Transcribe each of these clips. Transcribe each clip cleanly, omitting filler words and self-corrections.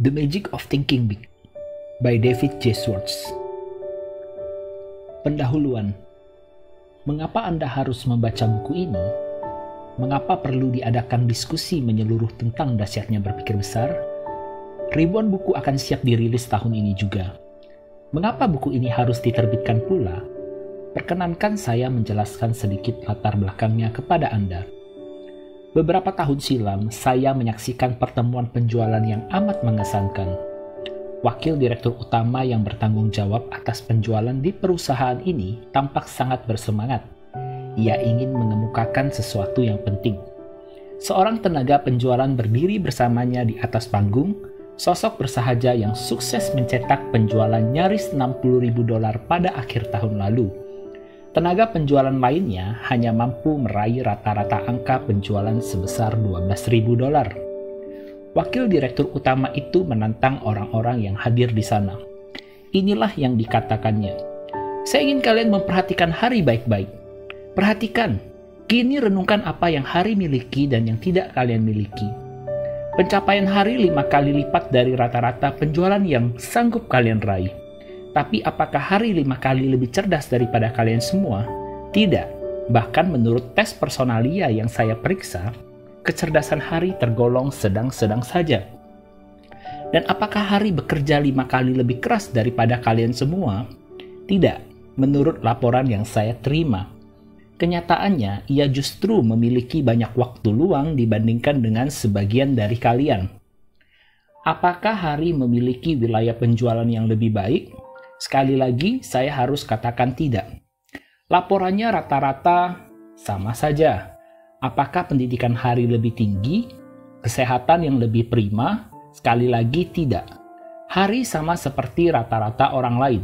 The Magic of Thinking Big by David J. Schwartz. Pendahuluan. Mengapa Anda harus membaca buku ini? Mengapa perlu diadakan diskusi menyeluruh tentang dahsyatnya berpikir besar? Ribuan buku akan siap dirilis tahun ini juga. Mengapa buku ini harus diterbitkan pula? Perkenankan saya menjelaskan sedikit latar belakangnya kepada Anda. Beberapa tahun silam, saya menyaksikan pertemuan penjualan yang amat mengesankan. Wakil direktur utama yang bertanggung jawab atas penjualan di perusahaan ini tampak sangat bersemangat. Ia ingin mengemukakan sesuatu yang penting. Seorang tenaga penjualan berdiri bersamanya di atas panggung, sosok bersahaja yang sukses mencetak penjualan nyaris $60.000 pada akhir tahun lalu. Tenaga penjualan lainnya hanya mampu meraih rata-rata angka penjualan sebesar $12.000. Wakil direktur utama itu menantang orang-orang yang hadir di sana. Inilah yang dikatakannya. Saya ingin kalian memperhatikan hari baik-baik. Perhatikan, kini renungkan apa yang hari miliki dan yang tidak kalian miliki. Pencapaian hari 5 kali lipat dari rata-rata penjualan yang sanggup kalian raih. Tapi apakah hari 5 kali lebih cerdas daripada kalian semua? Tidak. Bahkan menurut tes personalia yang saya periksa, kecerdasan hari tergolong sedang-sedang saja. Dan apakah hari bekerja 5 kali lebih keras daripada kalian semua? Tidak, menurut laporan yang saya terima. Kenyataannya, ia justru memiliki banyak waktu luang dibandingkan dengan sebagian dari kalian. Apakah hari memiliki wilayah penjualan yang lebih baik? Sekali lagi, saya harus katakan tidak. Laporannya rata-rata sama saja. Apakah pendidikan hari lebih tinggi? Kesehatan yang lebih prima? Sekali lagi tidak. Hari sama seperti rata-rata orang lain,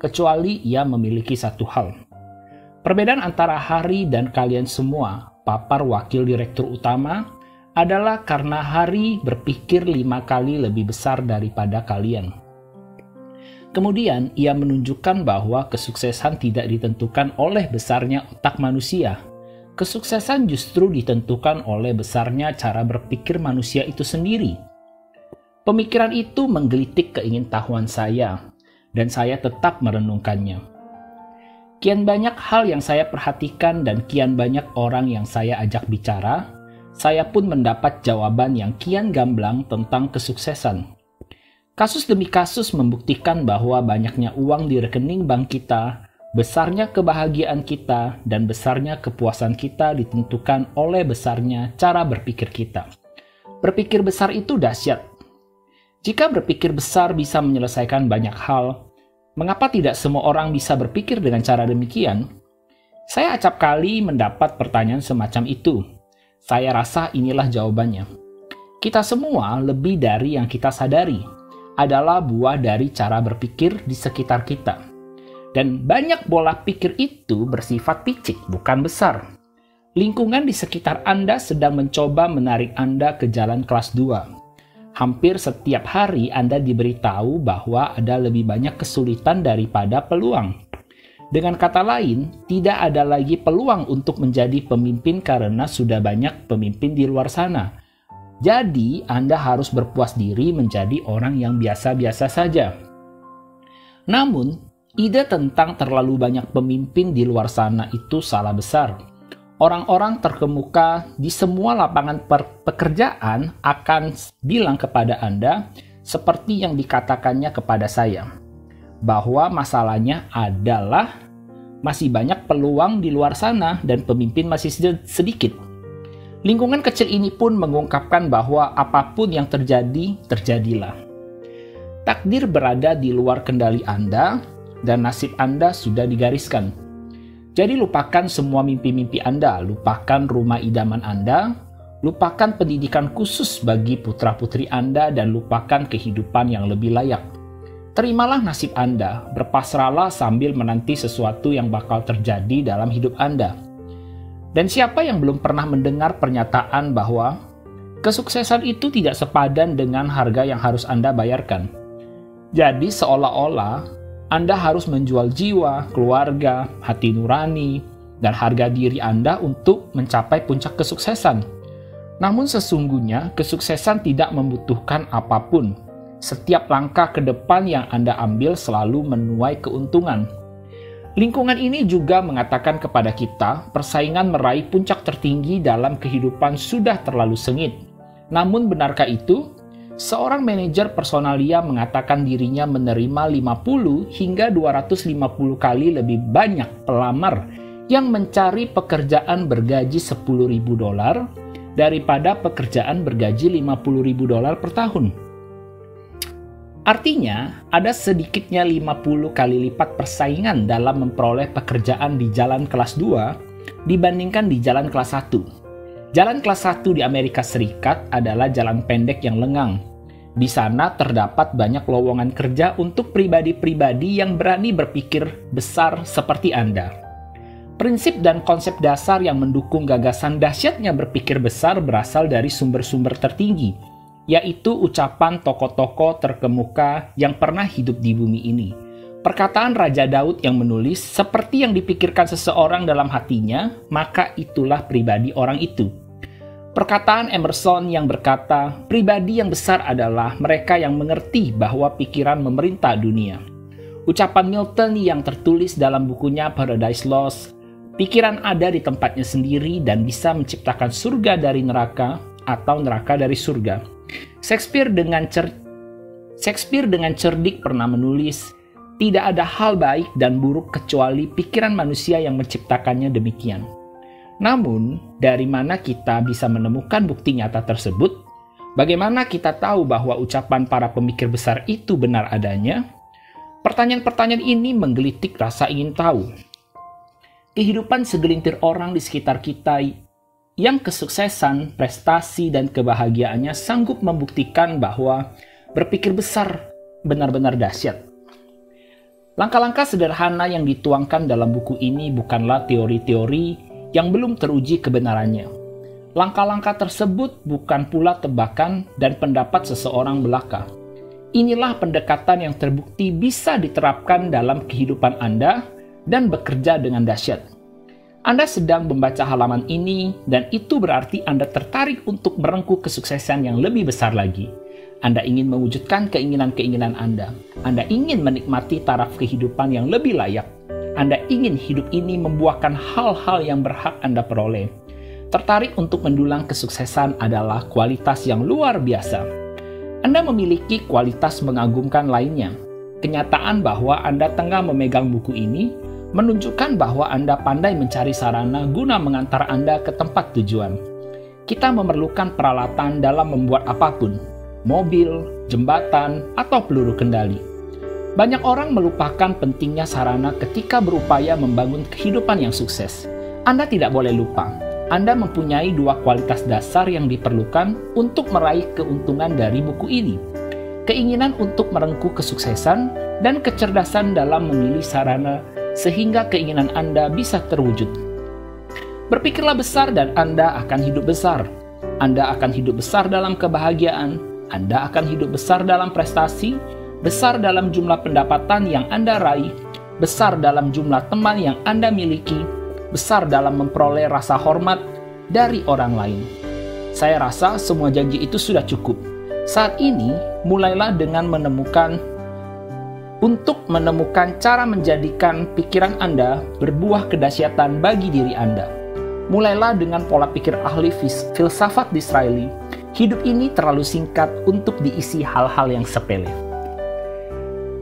kecuali ia memiliki satu hal. Perbedaan antara hari dan kalian semua, papar wakil direktur utama, adalah karena hari berpikir 5 kali lebih besar daripada kalian. Kemudian, ia menunjukkan bahwa kesuksesan tidak ditentukan oleh besarnya otak manusia. Kesuksesan justru ditentukan oleh besarnya cara berpikir manusia itu sendiri. Pemikiran itu menggelitik keingintahuan saya, dan saya tetap merenungkannya. Kian banyak hal yang saya perhatikan dan kian banyak orang yang saya ajak bicara, saya pun mendapat jawaban yang kian gamblang tentang kesuksesan. Kasus demi kasus membuktikan bahwa banyaknya uang di rekening bank kita, besarnya kebahagiaan kita, dan besarnya kepuasan kita ditentukan oleh besarnya cara berpikir kita. Berpikir besar itu dahsyat. Jika berpikir besar bisa menyelesaikan banyak hal, mengapa tidak semua orang bisa berpikir dengan cara demikian? Saya acap kali mendapat pertanyaan semacam itu. Saya rasa inilah jawabannya. Kita semua lebih dari yang kita sadari adalah buah dari cara berpikir di sekitar kita. Dan banyak bola pikir itu bersifat picik, bukan besar. Lingkungan di sekitar Anda sedang mencoba menarik Anda ke jalan kelas 2. Hampir setiap hari Anda diberitahu bahwa ada lebih banyak kesulitan daripada peluang. Dengan kata lain, tidak ada lagi peluang untuk menjadi pemimpin karena sudah banyak pemimpin di luar sana. Jadi, Anda harus berpuas diri menjadi orang yang biasa-biasa saja. Namun, ide tentang terlalu banyak pemimpin di luar sana itu salah besar. Orang-orang terkemuka di semua lapangan pekerjaan akan bilang kepada Anda, seperti yang dikatakannya kepada saya, bahwa masalahnya adalah masih banyak peluang di luar sana dan pemimpin masih sedikit. Lingkungan kecil ini pun mengungkapkan bahwa apapun yang terjadi, terjadilah. Takdir berada di luar kendali Anda, dan nasib Anda sudah digariskan. Jadi lupakan semua mimpi-mimpi Anda, lupakan rumah idaman Anda, lupakan pendidikan khusus bagi putra-putri Anda, dan lupakan kehidupan yang lebih layak. Terimalah nasib Anda, berpasrahlah sambil menanti sesuatu yang bakal terjadi dalam hidup Anda. Dan siapa yang belum pernah mendengar pernyataan bahwa kesuksesan itu tidak sepadan dengan harga yang harus Anda bayarkan? Jadi seolah-olah Anda harus menjual jiwa, keluarga, hati nurani, dan harga diri Anda untuk mencapai puncak kesuksesan. Namun sesungguhnya kesuksesan tidak membutuhkan apapun. Setiap langkah ke depan yang Anda ambil selalu menuai keuntungan. Lingkungan ini juga mengatakan kepada kita, persaingan meraih puncak tertinggi dalam kehidupan sudah terlalu sengit. Namun benarkah itu? Seorang manajer personalia mengatakan dirinya menerima 50 hingga 250 kali lebih banyak pelamar yang mencari pekerjaan bergaji $10.000 daripada pekerjaan bergaji $50.000 per tahun. Artinya, ada sedikitnya 50 kali lipat persaingan dalam memperoleh pekerjaan di jalan kelas 2 dibandingkan di jalan kelas 1. Jalan kelas 1 di Amerika Serikat adalah jalan pendek yang lengang. Di sana terdapat banyak lowongan kerja untuk pribadi-pribadi yang berani berpikir besar seperti Anda. Prinsip dan konsep dasar yang mendukung gagasan dahsyatnya berpikir besar berasal dari sumber-sumber tertinggi, yaitu ucapan tokoh-tokoh terkemuka yang pernah hidup di bumi ini. Perkataan Raja Daud yang menulis, seperti yang dipikirkan seseorang dalam hatinya, maka itulah pribadi orang itu. Perkataan Emerson yang berkata, pribadi yang besar adalah mereka yang mengerti bahwa pikiran memerintah dunia. Ucapan Milton yang tertulis dalam bukunya Paradise Lost, pikiran ada di tempatnya sendiri dan bisa menciptakan surga dari neraka atau neraka dari surga. Shakespeare dengan cerdik pernah menulis, tidak ada hal baik dan buruk kecuali pikiran manusia yang menciptakannya demikian. Namun, dari mana kita bisa menemukan bukti nyata tersebut? Bagaimana kita tahu bahwa ucapan para pemikir besar itu benar adanya? Pertanyaan-pertanyaan ini menggelitik rasa ingin tahu. Kehidupan segelintir orang di sekitar kita yang kesuksesan, prestasi, dan kebahagiaannya sanggup membuktikan bahwa berpikir besar benar-benar dahsyat. Langkah-langkah sederhana yang dituangkan dalam buku ini bukanlah teori-teori yang belum teruji kebenarannya. Langkah-langkah tersebut bukan pula tebakan dan pendapat seseorang belaka. Inilah pendekatan yang terbukti bisa diterapkan dalam kehidupan Anda dan bekerja dengan dahsyat. Anda sedang membaca halaman ini, dan itu berarti Anda tertarik untuk merengkuh kesuksesan yang lebih besar lagi. Anda ingin mewujudkan keinginan-keinginan Anda. Anda ingin menikmati taraf kehidupan yang lebih layak. Anda ingin hidup ini membuahkan hal-hal yang berhak Anda peroleh. Tertarik untuk mendulang kesuksesan adalah kualitas yang luar biasa. Anda memiliki kualitas mengagumkan lainnya. Kenyataan bahwa Anda tengah memegang buku ini menunjukkan bahwa Anda pandai mencari sarana guna mengantar Anda ke tempat tujuan. Kita memerlukan peralatan dalam membuat apapun, mobil, jembatan, atau peluru kendali. Banyak orang melupakan pentingnya sarana ketika berupaya membangun kehidupan yang sukses. Anda tidak boleh lupa, Anda mempunyai dua kualitas dasar yang diperlukan untuk meraih keuntungan dari buku ini. Keinginan untuk merengkuh kesuksesan dan kecerdasan dalam memilih sarana sehingga keinginan Anda bisa terwujud. Berpikirlah besar dan Anda akan hidup besar. Anda akan hidup besar dalam kebahagiaan, Anda akan hidup besar dalam prestasi, besar dalam jumlah pendapatan yang Anda raih, besar dalam jumlah teman yang Anda miliki, besar dalam memperoleh rasa hormat dari orang lain. Saya rasa semua janji itu sudah cukup. Saat ini, mulailah dengan menemukan cara menjadikan pikiran Anda berbuah kedahsyatan bagi diri Anda. Mulailah dengan pola pikir ahli filsafat Disraeli. Hidup ini terlalu singkat untuk diisi hal-hal yang sepele.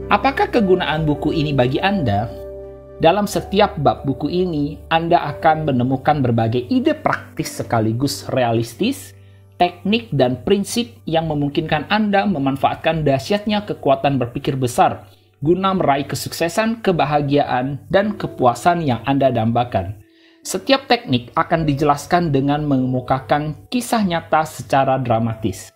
Apakah kegunaan buku ini bagi Anda? Dalam setiap bab buku ini, Anda akan menemukan berbagai ide praktis sekaligus realistis, teknik dan prinsip yang memungkinkan Anda memanfaatkan dahsyatnya kekuatan berpikir besar guna meraih kesuksesan, kebahagiaan, dan kepuasan yang Anda dambakan. Setiap teknik akan dijelaskan dengan mengemukakan kisah nyata secara dramatis.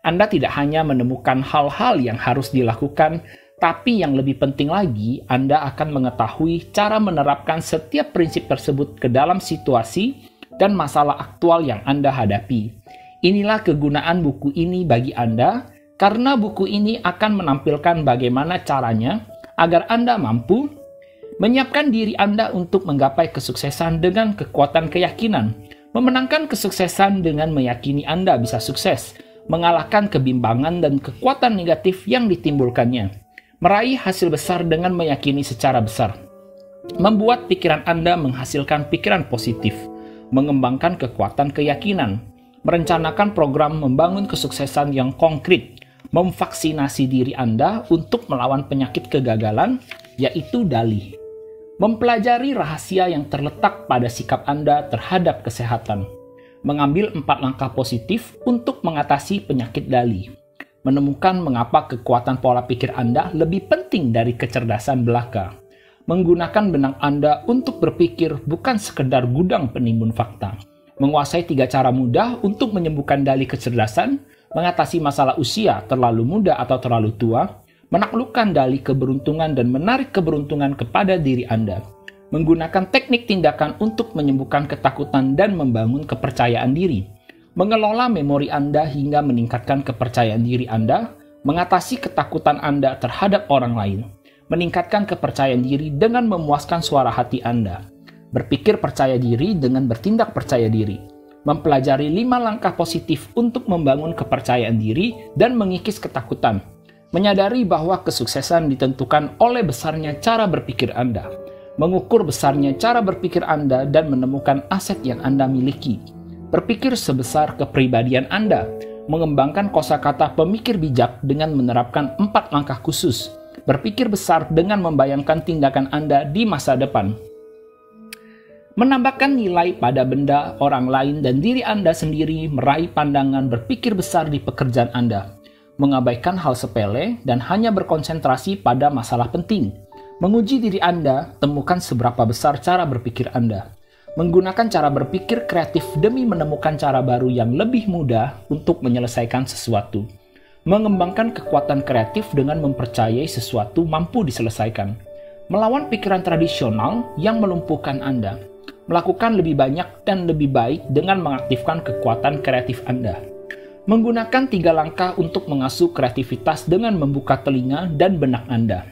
Anda tidak hanya menemukan hal-hal yang harus dilakukan, tapi yang lebih penting lagi, Anda akan mengetahui cara menerapkan setiap prinsip tersebut ke dalam situasi dan masalah aktual yang Anda hadapi. Inilah kegunaan buku ini bagi Anda, karena buku ini akan menampilkan bagaimana caranya agar Anda mampu menyiapkan diri Anda untuk menggapai kesuksesan dengan kekuatan keyakinan, memenangkan kesuksesan dengan meyakini Anda bisa sukses, mengalahkan kebimbangan dan kekuatan negatif yang ditimbulkannya, meraih hasil besar dengan meyakini secara besar, membuat pikiran Anda menghasilkan pikiran positif, mengembangkan kekuatan keyakinan, merencanakan program membangun kesuksesan yang konkret, memvaksinasi diri Anda untuk melawan penyakit kegagalan, yaitu DALI, mempelajari rahasia yang terletak pada sikap Anda terhadap kesehatan, mengambil 4 langkah positif untuk mengatasi penyakit DALI, menemukan mengapa kekuatan pola pikir Anda lebih penting dari kecerdasan belaka, menggunakan benak Anda untuk berpikir bukan sekedar gudang penimbun fakta, menguasai 3 cara mudah untuk menyembuhkan DALI kecerdasan, mengatasi masalah usia terlalu muda atau terlalu tua, menaklukkan DALI keberuntungan dan menarik keberuntungan kepada diri Anda, menggunakan teknik tindakan untuk menyembuhkan ketakutan dan membangun kepercayaan diri, mengelola memori Anda hingga meningkatkan kepercayaan diri Anda, mengatasi ketakutan Anda terhadap orang lain, meningkatkan kepercayaan diri dengan memuaskan suara hati Anda, berpikir percaya diri dengan bertindak percaya diri, mempelajari 5 langkah positif untuk membangun kepercayaan diri dan mengikis ketakutan, menyadari bahwa kesuksesan ditentukan oleh besarnya cara berpikir Anda, mengukur besarnya cara berpikir Anda dan menemukan aset yang Anda miliki, berpikir sebesar kepribadian Anda, mengembangkan kosakata pemikir bijak dengan menerapkan 4 langkah khusus, berpikir besar dengan membayangkan tindakan Anda di masa depan, menambahkan nilai pada benda, orang lain, dan diri Anda sendiri, meraih pandangan berpikir besar di pekerjaan Anda, mengabaikan hal sepele dan hanya berkonsentrasi pada masalah penting, menguji diri Anda, temukan seberapa besar cara berpikir Anda, menggunakan cara berpikir kreatif demi menemukan cara baru yang lebih mudah untuk menyelesaikan sesuatu, mengembangkan kekuatan kreatif dengan mempercayai sesuatu mampu diselesaikan, melawan pikiran tradisional yang melumpuhkan Anda, melakukan lebih banyak dan lebih baik dengan mengaktifkan kekuatan kreatif Anda, menggunakan 3 langkah untuk mengasuh kreativitas dengan membuka telinga dan benak Anda,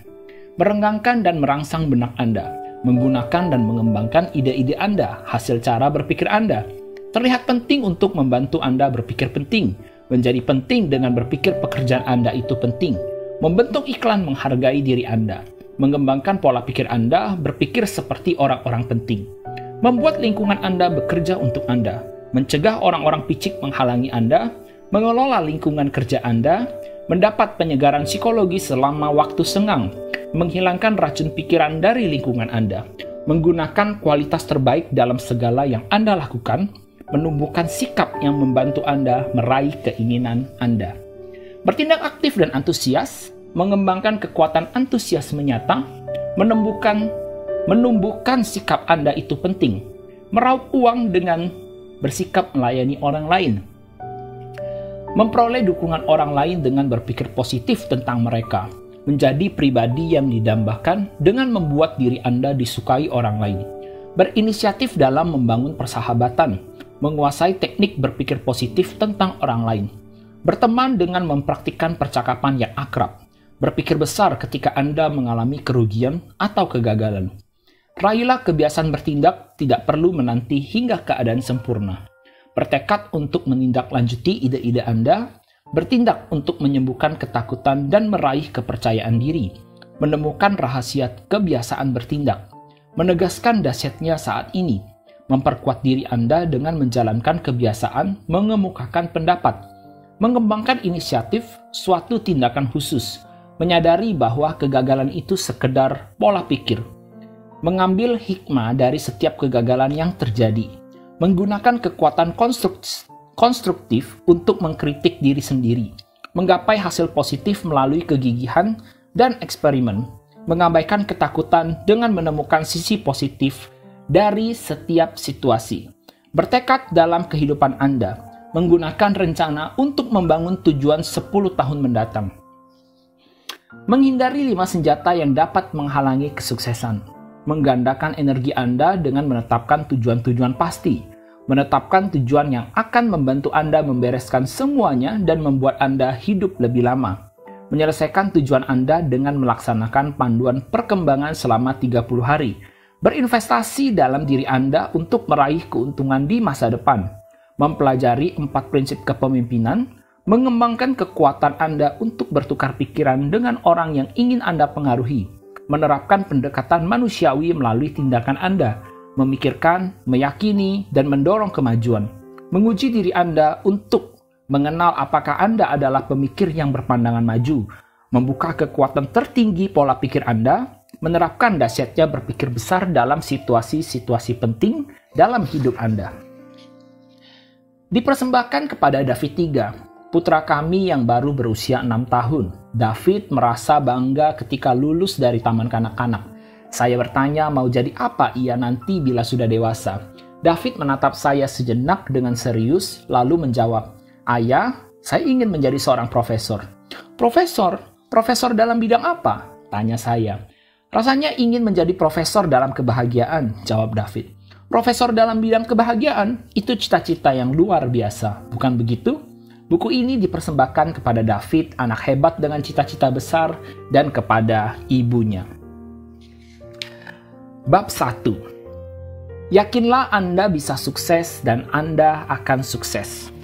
merenggangkan dan merangsang benak Anda, menggunakan dan mengembangkan ide-ide Anda, hasil cara berpikir Anda, terlihat penting untuk membantu Anda berpikir penting, menjadi penting dengan berpikir pekerjaan Anda itu penting, membentuk iklan menghargai diri Anda, mengembangkan pola pikir Anda, berpikir seperti orang-orang penting, membuat lingkungan Anda bekerja untuk Anda, mencegah orang-orang picik menghalangi Anda, mengelola lingkungan kerja Anda, mendapat penyegaran psikologi selama waktu senggang, menghilangkan racun pikiran dari lingkungan Anda, menggunakan kualitas terbaik dalam segala yang Anda lakukan, menumbuhkan sikap yang membantu Anda meraih keinginan Anda, bertindak aktif dan antusias, mengembangkan kekuatan antusiasme nyata, menumbuhkan sikap Anda itu penting, meraup uang dengan bersikap melayani orang lain, memperoleh dukungan orang lain dengan berpikir positif tentang mereka, menjadi pribadi yang didambakan dengan membuat diri Anda disukai orang lain, berinisiatif dalam membangun persahabatan, menguasai teknik berpikir positif tentang orang lain, berteman dengan mempraktikkan percakapan yang akrab, berpikir besar ketika Anda mengalami kerugian atau kegagalan. Raihlah kebiasaan bertindak, tidak perlu menanti hingga keadaan sempurna. Bertekad untuk menindaklanjuti ide-ide Anda, bertindak untuk menyembuhkan ketakutan dan meraih kepercayaan diri, menemukan rahasia kebiasaan bertindak, menegaskan dahsyatnya saat ini, memperkuat diri Anda dengan menjalankan kebiasaan mengemukakan pendapat, mengembangkan inisiatif suatu tindakan khusus, menyadari bahwa kegagalan itu sekedar pola pikir, mengambil hikmah dari setiap kegagalan yang terjadi, menggunakan kekuatan konstruktif untuk mengkritik diri sendiri, menggapai hasil positif melalui kegigihan dan eksperimen, mengabaikan ketakutan dengan menemukan sisi positif dari setiap situasi, bertekad dalam kehidupan Anda, menggunakan rencana untuk membangun tujuan 10 tahun mendatang, menghindari 5 senjata yang dapat menghalangi kesuksesan, menggandakan energi Anda dengan menetapkan tujuan-tujuan pasti, menetapkan tujuan yang akan membantu Anda membereskan semuanya dan membuat Anda hidup lebih lama, menyelesaikan tujuan Anda dengan melaksanakan panduan perkembangan selama 30 hari, berinvestasi dalam diri Anda untuk meraih keuntungan di masa depan, mempelajari 4 prinsip kepemimpinan, Mengembangkan kekuatan Anda untuk bertukar pikiran dengan orang yang ingin Anda pengaruhi. Menerapkan pendekatan manusiawi melalui tindakan Anda. Memikirkan, meyakini, dan mendorong kemajuan. Menguji diri Anda untuk mengenal apakah Anda adalah pemikir yang berpandangan maju. Membuka kekuatan tertinggi pola pikir Anda. Menerapkan dahsyatnya berpikir besar dalam situasi-situasi penting dalam hidup Anda. Dipersembahkan kepada David III, putra kami yang baru berusia 6 tahun. David merasa bangga ketika lulus dari taman kanak-kanak. Saya bertanya mau jadi apa ia nanti bila sudah dewasa. David menatap saya sejenak dengan serius, lalu menjawab, "Ayah, saya ingin menjadi seorang profesor." "Profesor? Profesor dalam bidang apa?" tanya saya. "Rasanya ingin menjadi profesor dalam kebahagiaan," jawab David. "Profesor dalam bidang kebahagiaan? Itu cita-cita yang luar biasa, bukan begitu?" Buku ini dipersembahkan kepada David, anak hebat dengan cita-cita besar, dan kepada ibunya. Bab 1. Yakinlah Anda bisa sukses dan Anda akan sukses.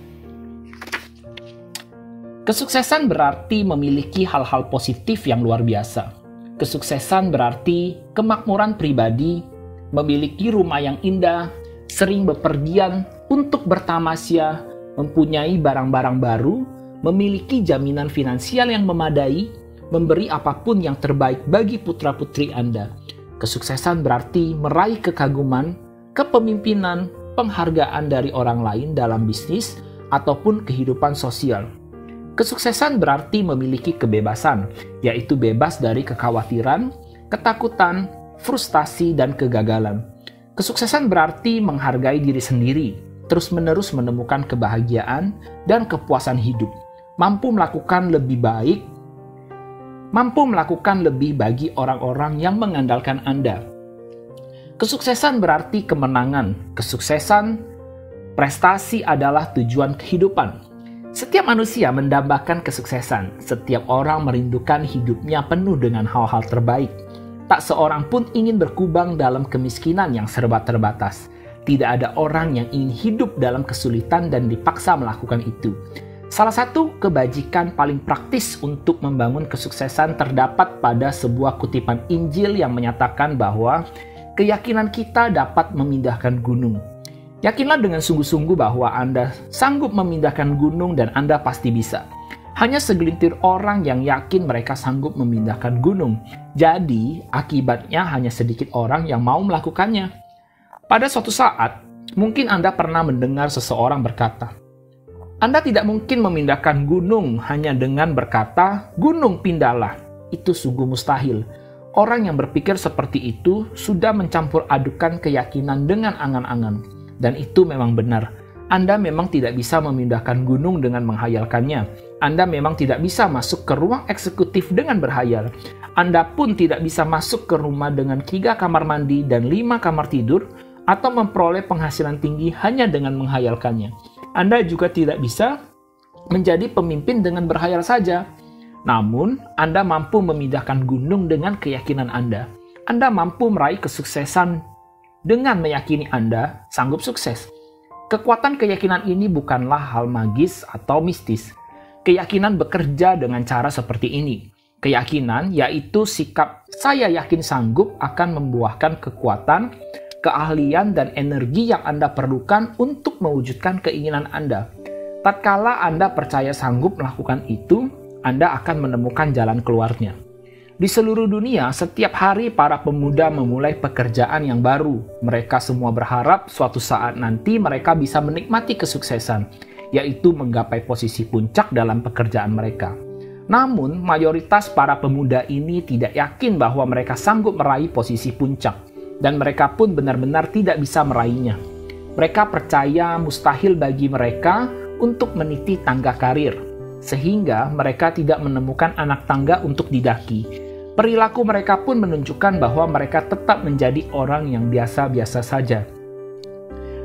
Kesuksesan berarti memiliki hal-hal positif yang luar biasa. Kesuksesan berarti kemakmuran pribadi, memiliki rumah yang indah, sering bepergian untuk bertamasya, mempunyai barang-barang baru, memiliki jaminan finansial yang memadai, memberi apapun yang terbaik bagi putra-putri Anda. Kesuksesan berarti meraih kekaguman, kepemimpinan, penghargaan dari orang lain dalam bisnis ataupun kehidupan sosial. Kesuksesan berarti memiliki kebebasan, yaitu bebas dari kekhawatiran, ketakutan, frustasi, dan kegagalan. Kesuksesan berarti menghargai diri sendiri, terus-menerus menemukan kebahagiaan dan kepuasan hidup, mampu melakukan lebih bagi orang-orang yang mengandalkan Anda. Kesuksesan berarti kemenangan. Kesuksesan, prestasi adalah tujuan kehidupan. Setiap manusia mendambakan kesuksesan. Setiap orang merindukan hidupnya penuh dengan hal-hal terbaik. Tak seorang pun ingin berkubang dalam kemiskinan yang serba terbatas. Tidak ada orang yang ingin hidup dalam kesulitan dan dipaksa melakukan itu. Salah satu kebajikan paling praktis untuk membangun kesuksesan terdapat pada sebuah kutipan Injil yang menyatakan bahwa keyakinan kita dapat memindahkan gunung. Yakinlah dengan sungguh-sungguh bahwa Anda sanggup memindahkan gunung dan Anda pasti bisa. Hanya segelintir orang yang yakin mereka sanggup memindahkan gunung. Jadi, akibatnya hanya sedikit orang yang mau melakukannya. Pada suatu saat, mungkin Anda pernah mendengar seseorang berkata, "Anda tidak mungkin memindahkan gunung hanya dengan berkata, 'Gunung pindahlah.' Itu sungguh mustahil." Orang yang berpikir seperti itu sudah mencampur adukan keyakinan dengan angan-angan. Dan itu memang benar. Anda memang tidak bisa memindahkan gunung dengan menghayalkannya. Anda memang tidak bisa masuk ke ruang eksekutif dengan berhayal. Anda pun tidak bisa masuk ke rumah dengan 3 kamar mandi dan 5 kamar tidur, atau memperoleh penghasilan tinggi hanya dengan menghayalkannya. Anda juga tidak bisa menjadi pemimpin dengan berhayal saja. Namun, Anda mampu memindahkan gunung dengan keyakinan Anda. Anda mampu meraih kesuksesan dengan meyakini Anda sanggup sukses. Kekuatan keyakinan ini bukanlah hal magis atau mistis. Keyakinan bekerja dengan cara seperti ini. Keyakinan yaitu sikap saya yakin sanggup akan membuahkan kekuatan, keahlian, dan energi yang Anda perlukan untuk mewujudkan keinginan Anda. Tatkala Anda percaya sanggup melakukan itu, Anda akan menemukan jalan keluarnya. Di seluruh dunia, setiap hari para pemuda memulai pekerjaan yang baru. Mereka semua berharap suatu saat nanti mereka bisa menikmati kesuksesan, yaitu menggapai posisi puncak dalam pekerjaan mereka. Namun, mayoritas para pemuda ini tidak yakin bahwa mereka sanggup meraih posisi puncak. Dan mereka pun benar-benar tidak bisa meraihnya. Mereka percaya mustahil bagi mereka untuk meniti tangga karir, sehingga mereka tidak menemukan anak tangga untuk didaki. Perilaku mereka pun menunjukkan bahwa mereka tetap menjadi orang yang biasa-biasa saja.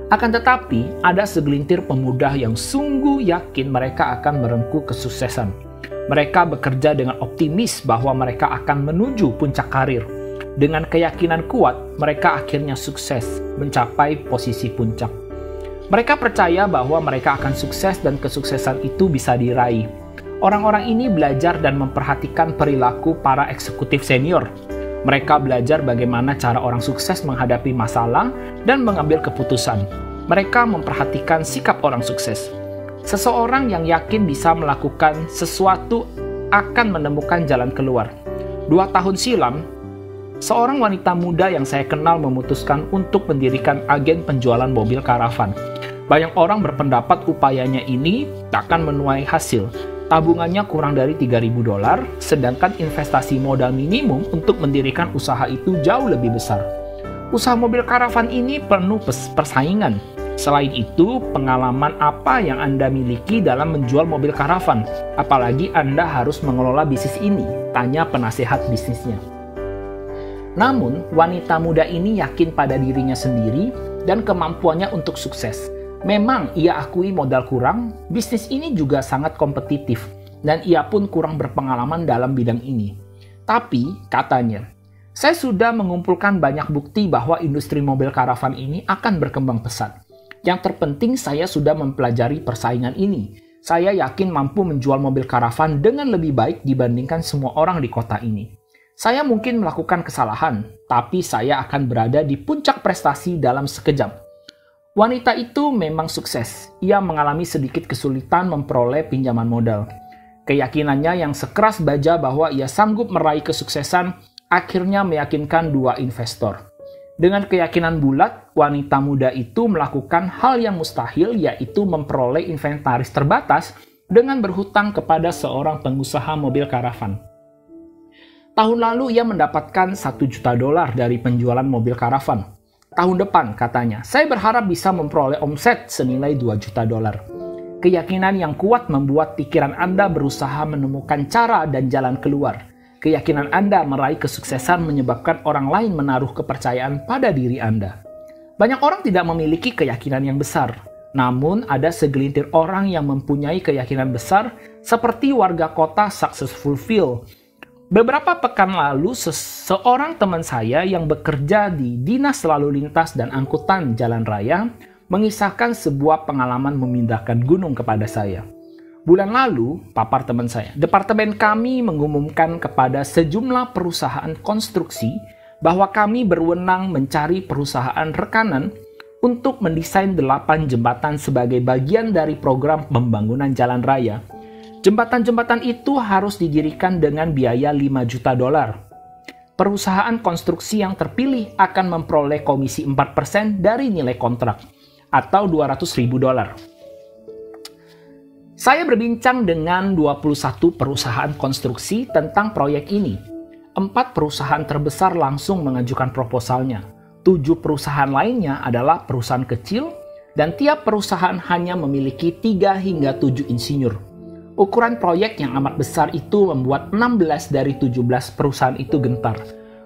Akan tetapi, ada segelintir pemuda yang sungguh yakin mereka akan merengkuh kesuksesan. Mereka bekerja dengan optimis bahwa mereka akan menuju puncak karir. Dengan keyakinan kuat, mereka akhirnya sukses mencapai posisi puncak. Mereka percaya bahwa mereka akan sukses dan kesuksesan itu bisa diraih. Orang-orang ini belajar dan memperhatikan perilaku para eksekutif senior. Mereka belajar bagaimana cara orang sukses menghadapi masalah dan mengambil keputusan. Mereka memperhatikan sikap orang sukses. Seseorang yang yakin bisa melakukan sesuatu akan menemukan jalan keluar. 2 tahun silam, seorang wanita muda yang saya kenal memutuskan untuk mendirikan agen penjualan mobil karavan. Banyak orang berpendapat upayanya ini takkan menuai hasil. Tabungannya kurang dari $3.000, sedangkan investasi modal minimum untuk mendirikan usaha itu jauh lebih besar. Usaha mobil karavan ini penuh persaingan. Selain itu, pengalaman apa yang Anda miliki dalam menjual mobil karavan? Apalagi Anda harus mengelola bisnis ini, tanya penasehat bisnisnya. Namun, wanita muda ini yakin pada dirinya sendiri dan kemampuannya untuk sukses. Memang ia akui modal kurang, bisnis ini juga sangat kompetitif, dan ia pun kurang berpengalaman dalam bidang ini. Tapi, katanya, saya sudah mengumpulkan banyak bukti bahwa industri mobil karavan ini akan berkembang pesat. Yang terpenting saya sudah mempelajari persaingan ini. Saya yakin mampu menjual mobil karavan dengan lebih baik dibandingkan semua orang di kota ini. Saya mungkin melakukan kesalahan, tapi saya akan berada di puncak prestasi dalam sekejap. Wanita itu memang sukses. Ia mengalami sedikit kesulitan memperoleh pinjaman modal. Keyakinannya yang sekeras baja bahwa ia sanggup meraih kesuksesan akhirnya meyakinkan 2 investor. Dengan keyakinan bulat, wanita muda itu melakukan hal yang mustahil, yaitu memperoleh inventaris terbatas dengan berhutang kepada seorang pengusaha mobil karavan. Tahun lalu ia mendapatkan $1 juta dari penjualan mobil karavan. Tahun depan, katanya, saya berharap bisa memperoleh omset senilai $2 juta. Keyakinan yang kuat membuat pikiran Anda berusaha menemukan cara dan jalan keluar. Keyakinan Anda meraih kesuksesan menyebabkan orang lain menaruh kepercayaan pada diri Anda. Banyak orang tidak memiliki keyakinan yang besar. Namun, ada segelintir orang yang mempunyai keyakinan besar seperti warga kota Successfulville. Beberapa pekan lalu, seorang teman saya yang bekerja di Dinas Lalu Lintas dan Angkutan Jalan Raya mengisahkan sebuah pengalaman memindahkan gunung kepada saya. Bulan lalu, papar teman saya, departemen kami mengumumkan kepada sejumlah perusahaan konstruksi bahwa kami berwenang mencari perusahaan rekanan untuk mendesain 8 jembatan sebagai bagian dari program pembangunan jalan raya. Jembatan-jembatan itu harus didirikan dengan biaya $5 juta. Perusahaan konstruksi yang terpilih akan memperoleh komisi 4% dari nilai kontrak, atau $200.000. Saya berbincang dengan 21 perusahaan konstruksi tentang proyek ini. 4 perusahaan terbesar langsung mengajukan proposalnya. 7 perusahaan lainnya adalah perusahaan kecil, dan tiap perusahaan hanya memiliki 3 hingga 7 insinyur. Ukuran proyek yang amat besar itu membuat 16 dari 17 perusahaan itu gentar.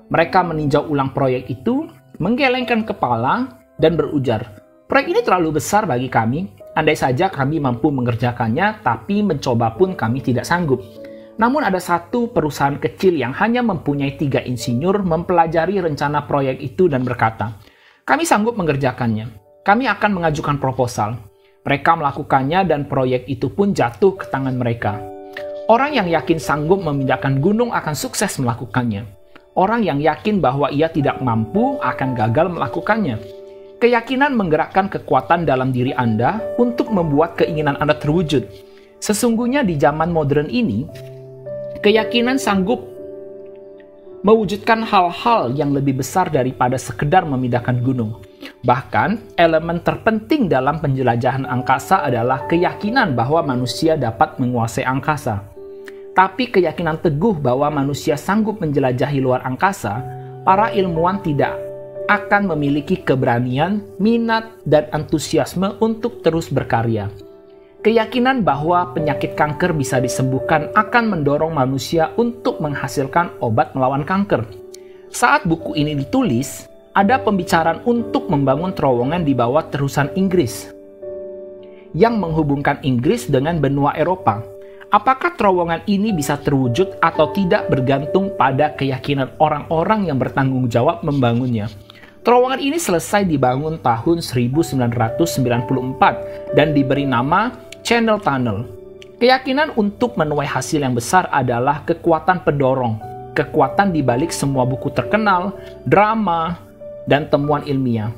Mereka meninjau ulang proyek itu, menggelengkan kepala, dan berujar, proyek ini terlalu besar bagi kami. Andai saja kami mampu mengerjakannya, tapi mencoba pun kami tidak sanggup. Namun ada satu perusahaan kecil yang hanya mempunyai 3 insinyur mempelajari rencana proyek itu dan berkata, kami sanggup mengerjakannya. Kami akan mengajukan proposal. Mereka melakukannya dan proyek itu pun jatuh ke tangan mereka. Orang yang yakin sanggup memindahkan gunung akan sukses melakukannya. Orang yang yakin bahwa ia tidak mampu akan gagal melakukannya. Keyakinan menggerakkan kekuatan dalam diri Anda untuk membuat keinginan Anda terwujud. Sesungguhnya di zaman modern ini, keyakinan sanggup mewujudkan hal-hal yang lebih besar daripada sekedar memindahkan gunung. Bahkan, elemen terpenting dalam penjelajahan angkasa adalah keyakinan bahwa manusia dapat menguasai angkasa. Tapi keyakinan teguh bahwa manusia sanggup menjelajahi luar angkasa, para ilmuwan tidak akan memiliki keberanian, minat, dan antusiasme untuk terus berkarya. Keyakinan bahwa penyakit kanker bisa disembuhkan akan mendorong manusia untuk menghasilkan obat melawan kanker. Saat buku ini ditulis, ada pembicaraan untuk membangun terowongan di bawah terusan Inggris yang menghubungkan Inggris dengan benua Eropa. Apakah terowongan ini bisa terwujud atau tidak bergantung pada keyakinan orang-orang yang bertanggung jawab membangunnya. Terowongan ini selesai dibangun tahun 1994 dan diberi nama Channel Tunnel. Keyakinan untuk menuai hasil yang besar adalah kekuatan pendorong, kekuatan di balik semua buku terkenal, drama, dan temuan ilmiah.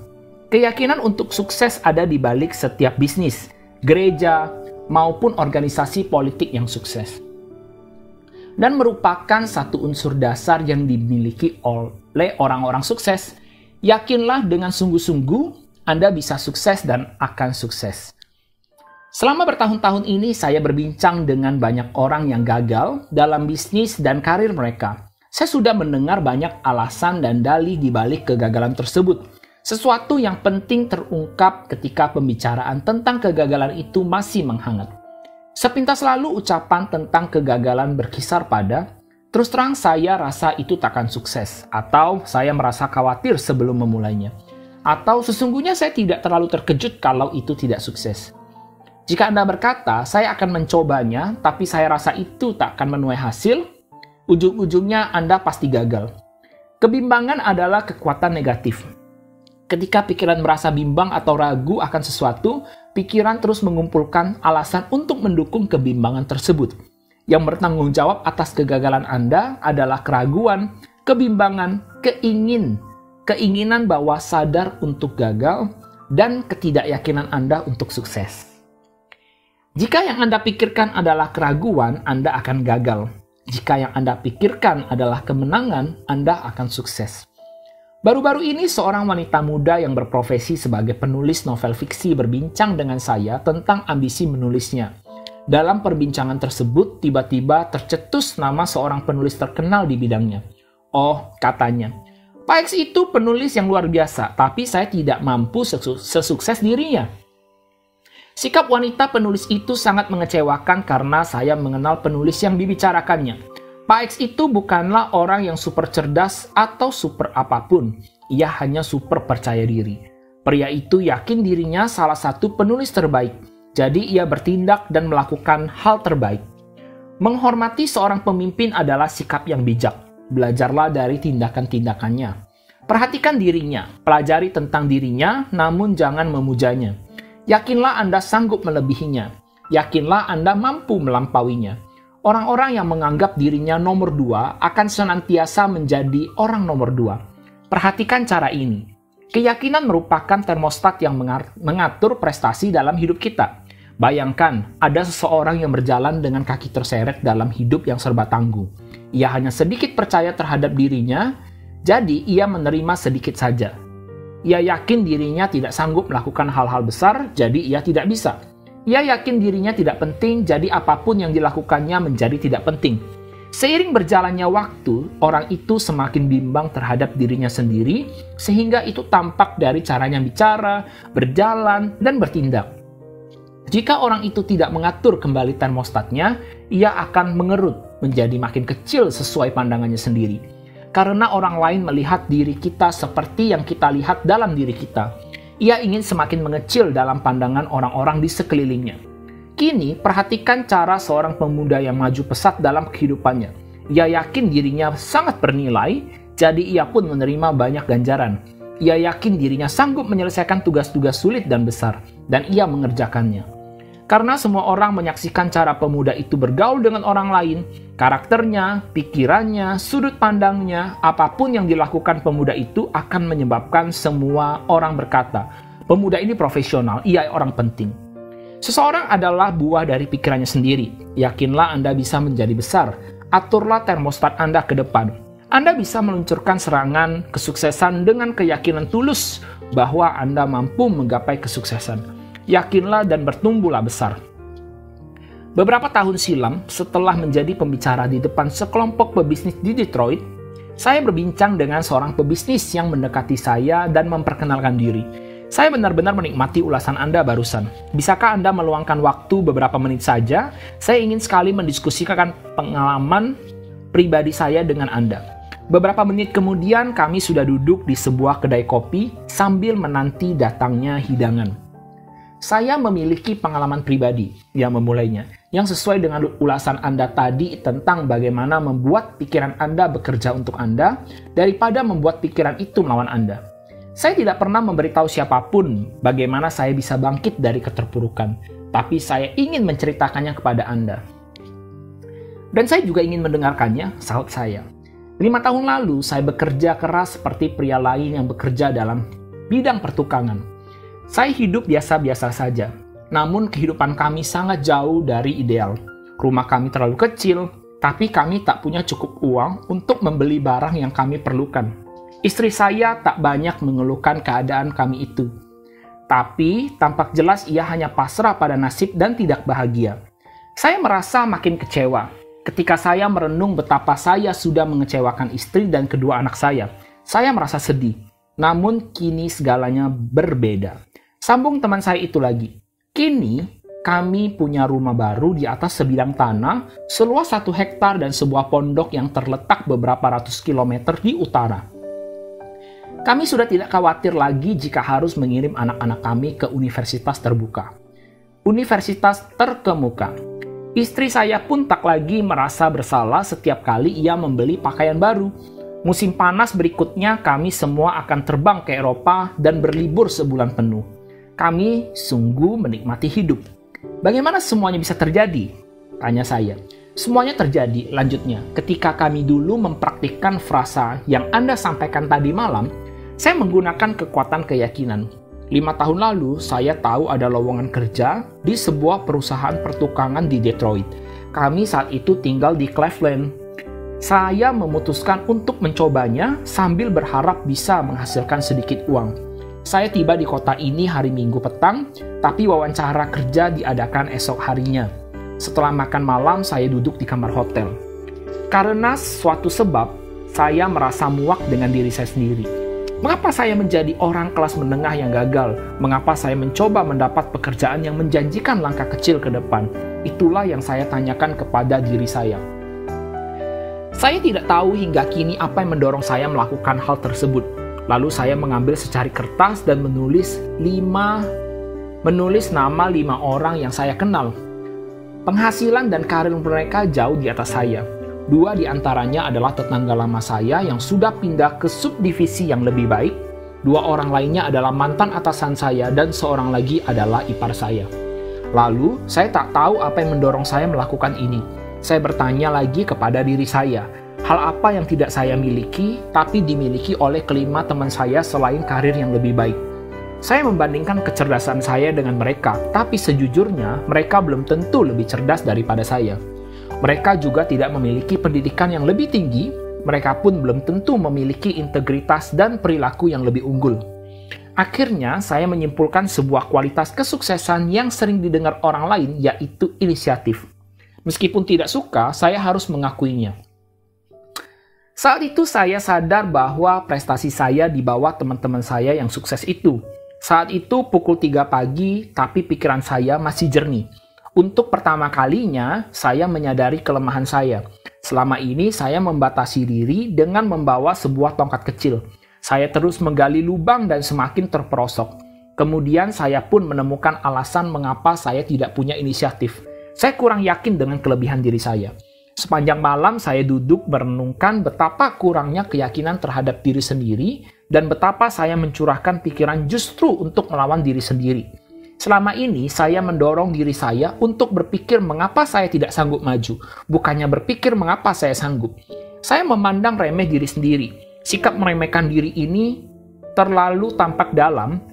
Keyakinan untuk sukses ada di balik setiap bisnis, gereja, maupun organisasi politik yang sukses. Dan merupakan satu unsur dasar yang dimiliki oleh orang-orang sukses. Yakinlah dengan sungguh-sungguh Anda bisa sukses dan akan sukses. Selama bertahun-tahun ini saya berbincang dengan banyak orang yang gagal dalam bisnis dan karir mereka. Saya sudah mendengar banyak alasan dan dalih di balik kegagalan tersebut. Sesuatu yang penting terungkap ketika pembicaraan tentang kegagalan itu masih menghangat. Sepintas lalu ucapan tentang kegagalan berkisar pada, terus terang saya rasa itu takkan sukses, atau saya merasa khawatir sebelum memulainya, atau sesungguhnya saya tidak terlalu terkejut kalau itu tidak sukses. Jika Anda berkata, saya akan mencobanya, tapi saya rasa itu tak akan menuai hasil, ujung-ujungnya Anda pasti gagal. Kebimbangan adalah kekuatan negatif. Ketika pikiran merasa bimbang atau ragu akan sesuatu, pikiran terus mengumpulkan alasan untuk mendukung kebimbangan tersebut. Yang bertanggung jawab atas kegagalan Anda adalah keraguan, kebimbangan, keinginan bawah sadar untuk gagal, dan ketidakyakinan Anda untuk sukses. Jika yang Anda pikirkan adalah keraguan, Anda akan gagal. Jika yang Anda pikirkan adalah kemenangan, Anda akan sukses. Baru-baru ini seorang wanita muda yang berprofesi sebagai penulis novel fiksi berbincang dengan saya tentang ambisi menulisnya. Dalam perbincangan tersebut, tiba-tiba tercetus nama seorang penulis terkenal di bidangnya. Oh, katanya, Pak X itu penulis yang luar biasa, tapi saya tidak mampu sesukses dirinya. Sikap wanita penulis itu sangat mengecewakan karena saya mengenal penulis yang dibicarakannya. Pak X itu bukanlah orang yang super cerdas atau super apapun. Ia hanya super percaya diri. Pria itu yakin dirinya salah satu penulis terbaik. Jadi ia bertindak dan melakukan hal terbaik. Menghormati seorang pemimpin adalah sikap yang bijak. Belajarlah dari tindakan-tindakannya. Perhatikan dirinya, pelajari tentang dirinya, namun jangan memujanya. Yakinlah Anda sanggup melebihinya. Yakinlah Anda mampu melampauinya. Orang-orang yang menganggap dirinya nomor 2 akan senantiasa menjadi orang nomor 2. Perhatikan cara ini. Keyakinan merupakan termostat yang mengatur prestasi dalam hidup kita. Bayangkan, ada seseorang yang berjalan dengan kaki terseret dalam hidup yang serba tangguh. Ia hanya sedikit percaya terhadap dirinya, jadi ia menerima sedikit saja. Ia yakin dirinya tidak sanggup melakukan hal-hal besar, jadi ia tidak bisa. Ia yakin dirinya tidak penting, jadi apapun yang dilakukannya menjadi tidak penting. Seiring berjalannya waktu, orang itu semakin bimbang terhadap dirinya sendiri, sehingga itu tampak dari caranya bicara, berjalan, dan bertindak. Jika orang itu tidak mengatur kembali termostatnya, ia akan mengerut menjadi makin kecil sesuai pandangannya sendiri. Karena orang lain melihat diri kita seperti yang kita lihat dalam diri kita. Ia ingin semakin mengecil dalam pandangan orang-orang di sekelilingnya. Kini, perhatikan cara seorang pemuda yang maju pesat dalam kehidupannya. Ia yakin dirinya sangat bernilai, jadi ia pun menerima banyak ganjaran. Ia yakin dirinya sanggup menyelesaikan tugas-tugas sulit dan besar, dan ia mengerjakannya. Karena semua orang menyaksikan cara pemuda itu bergaul dengan orang lain, karakternya, pikirannya, sudut pandangnya, apapun yang dilakukan pemuda itu akan menyebabkan semua orang berkata, pemuda ini profesional, ia orang penting. Seseorang adalah buah dari pikirannya sendiri. Yakinlah Anda bisa menjadi besar. Aturlah termostat Anda ke depan. Anda bisa meluncurkan serangan kesuksesan dengan keyakinan tulus bahwa Anda mampu menggapai kesuksesan. Yakinlah dan bertumbuhlah besar. Beberapa tahun silam, setelah menjadi pembicara di depan sekelompok pebisnis di Detroit, saya berbincang dengan seorang pebisnis yang mendekati saya dan memperkenalkan diri. Saya benar-benar menikmati ulasan Anda barusan. Bisakah Anda meluangkan waktu beberapa menit saja? Saya ingin sekali mendiskusikan pengalaman pribadi saya dengan Anda. Beberapa menit kemudian kami sudah duduk di sebuah kedai kopi sambil menanti datangnya hidangan. Saya memiliki pengalaman pribadi yang memulainya, yang sesuai dengan ulasan Anda tadi tentang bagaimana membuat pikiran Anda bekerja untuk Anda, daripada membuat pikiran itu melawan Anda. Saya tidak pernah memberitahu siapapun bagaimana saya bisa bangkit dari keterpurukan, tapi saya ingin menceritakannya kepada Anda. Dan saya juga ingin mendengarkannya, sahut saya. 5 tahun lalu, saya bekerja keras seperti pria lain yang bekerja dalam bidang pertukangan. Saya hidup biasa-biasa saja, namun kehidupan kami sangat jauh dari ideal. Rumah kami terlalu kecil, tapi kami tak punya cukup uang untuk membeli barang yang kami perlukan. Istri saya tak banyak mengeluhkan keadaan kami itu. Tapi, tampak jelas ia hanya pasrah pada nasib dan tidak bahagia. Saya merasa makin kecewa ketika saya merenung betapa saya sudah mengecewakan istri dan kedua anak saya. Saya merasa sedih. Namun, kini segalanya berbeda. Sambung teman saya itu lagi. Kini, kami punya rumah baru di atas sebidang tanah seluas 1 hektar dan sebuah pondok yang terletak beberapa ratus kilometer di utara. Kami sudah tidak khawatir lagi jika harus mengirim anak-anak kami ke universitas terbuka. Universitas terkemuka. Istri saya pun tak lagi merasa bersalah setiap kali ia membeli pakaian baru. Musim panas berikutnya kami semua akan terbang ke Eropa dan berlibur sebulan penuh. Kami sungguh menikmati hidup. Bagaimana semuanya bisa terjadi? Tanya saya. Semuanya terjadi, lanjutnya, ketika kami dulu mempraktikkan frasa yang Anda sampaikan tadi malam. Saya menggunakan kekuatan keyakinan. 5 tahun lalu, saya tahu ada lowongan kerja di sebuah perusahaan pertukangan di Detroit. Kami saat itu tinggal di Cleveland. Saya memutuskan untuk mencobanya sambil berharap bisa menghasilkan sedikit uang. Saya tiba di kota ini hari Minggu petang, tapi wawancara kerja diadakan esok harinya. Setelah makan malam, saya duduk di kamar hotel. Karena suatu sebab, saya merasa muak dengan diri saya sendiri. Mengapa saya menjadi orang kelas menengah yang gagal? Mengapa saya mencoba mendapat pekerjaan yang menjanjikan langkah kecil ke depan? Itulah yang saya tanyakan kepada diri saya. Saya tidak tahu hingga kini apa yang mendorong saya melakukan hal tersebut. Lalu saya mengambil secari kertas dan menulis nama 5 orang yang saya kenal. Penghasilan dan karir mereka jauh di atas saya. 2 di antaranya adalah tetangga lama saya yang sudah pindah ke subdivisi yang lebih baik. 2 orang lainnya adalah mantan atasan saya dan seorang lagi adalah ipar saya. Lalu, saya tak tahu apa yang mendorong saya melakukan ini. Saya bertanya lagi kepada diri saya, hal apa yang tidak saya miliki tapi dimiliki oleh kelima teman saya selain karir yang lebih baik. Saya membandingkan kecerdasan saya dengan mereka, tapi sejujurnya mereka belum tentu lebih cerdas daripada saya. Mereka juga tidak memiliki pendidikan yang lebih tinggi, mereka pun belum tentu memiliki integritas dan perilaku yang lebih unggul. Akhirnya, saya menyimpulkan sebuah kualitas kesuksesan yang sering didengar orang lain, yaitu inisiatif. Meskipun tidak suka, saya harus mengakuinya. Saat itu saya sadar bahwa prestasi saya di bawah teman-teman saya yang sukses itu. Saat itu pukul 3 pagi, tapi pikiran saya masih jernih. Untuk pertama kalinya, saya menyadari kelemahan saya. Selama ini, saya membatasi diri dengan membawa sebuah tongkat kecil. Saya terus menggali lubang dan semakin terperosok. Kemudian, saya pun menemukan alasan mengapa saya tidak punya inisiatif. Saya kurang yakin dengan kelebihan diri saya. Sepanjang malam, saya duduk merenungkan betapa kurangnya keyakinan terhadap diri sendiri dan betapa saya mencurahkan pikiran justru untuk melawan diri sendiri. Selama ini, saya mendorong diri saya untuk berpikir mengapa saya tidak sanggup maju, bukannya berpikir mengapa saya sanggup. Saya memandang remeh diri sendiri. Sikap meremehkan diri ini terlalu tampak dalam.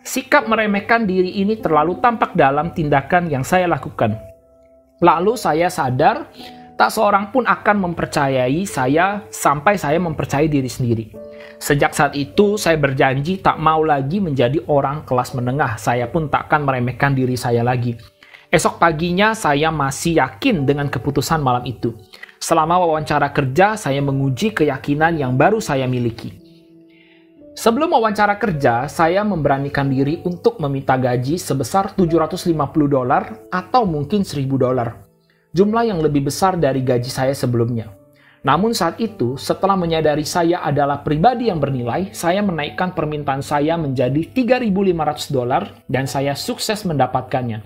Sikap meremehkan diri ini terlalu tampak dalam tindakan yang saya lakukan. Lalu saya sadar, tak seorang pun akan mempercayai saya sampai saya mempercayai diri sendiri. Sejak saat itu, saya berjanji tak mau lagi menjadi orang kelas menengah. Saya pun takkan meremehkan diri saya lagi. Esok paginya, saya masih yakin dengan keputusan malam itu. Selama wawancara kerja, saya menguji keyakinan yang baru saya miliki. Sebelum wawancara kerja, saya memberanikan diri untuk meminta gaji sebesar $750 atau mungkin $1.000. Jumlah yang lebih besar dari gaji saya sebelumnya. Namun saat itu, setelah menyadari saya adalah pribadi yang bernilai, saya menaikkan permintaan saya menjadi $3.500 dan saya sukses mendapatkannya.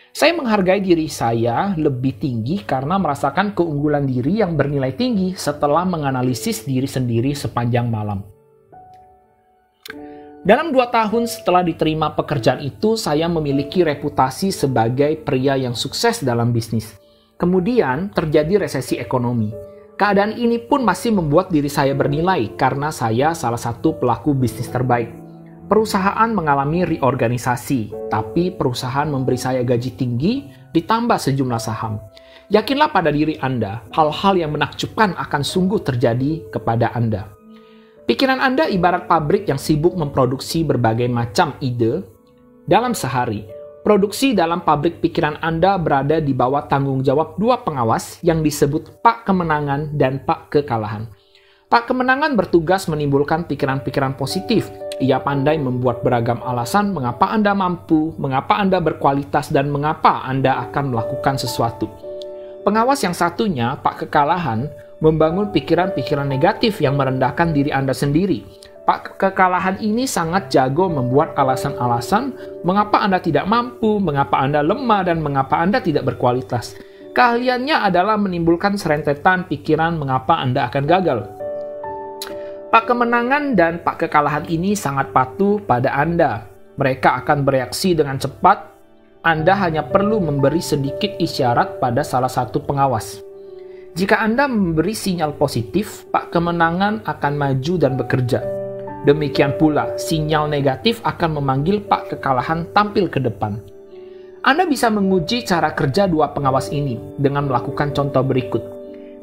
Saya menghargai diri saya lebih tinggi karena merasakan keunggulan diri yang bernilai tinggi setelah menganalisis diri sendiri sepanjang malam. Dalam 2 tahun setelah diterima pekerjaan itu, saya memiliki reputasi sebagai pria yang sukses dalam bisnis. Kemudian terjadi resesi ekonomi. Keadaan ini pun masih membuat diri saya bernilai karena saya salah satu pelaku bisnis terbaik. Perusahaan mengalami reorganisasi, tapi perusahaan memberi saya gaji tinggi ditambah sejumlah saham. Yakinlah pada diri Anda, hal-hal yang menakjubkan akan sungguh terjadi kepada Anda. Pikiran Anda ibarat pabrik yang sibuk memproduksi berbagai macam ide dalam sehari. Produksi dalam pabrik pikiran Anda berada di bawah tanggung jawab 2 pengawas yang disebut Pak Kemenangan dan Pak Kekalahan. Pak Kemenangan bertugas menimbulkan pikiran-pikiran positif. Ia pandai membuat beragam alasan mengapa Anda mampu, mengapa Anda berkualitas, dan mengapa Anda akan melakukan sesuatu. Pengawas yang satunya, Pak Kekalahan, membangun pikiran-pikiran negatif yang merendahkan diri Anda sendiri. Pak Kekalahan ini sangat jago membuat alasan-alasan mengapa Anda tidak mampu, mengapa Anda lemah, dan mengapa Anda tidak berkualitas. Keahliannya adalah menimbulkan serentetan pikiran mengapa Anda akan gagal. Pak Kemenangan dan Pak Kekalahan ini sangat patuh pada Anda. Mereka akan bereaksi dengan cepat. Anda hanya perlu memberi sedikit isyarat pada salah satu pengawas. Jika Anda memberi sinyal positif, Pak Kemenangan akan maju dan bekerja. Demikian pula, sinyal negatif akan memanggil Pak Kekalahan tampil ke depan. Anda bisa menguji cara kerja 2 pengawas ini dengan melakukan contoh berikut.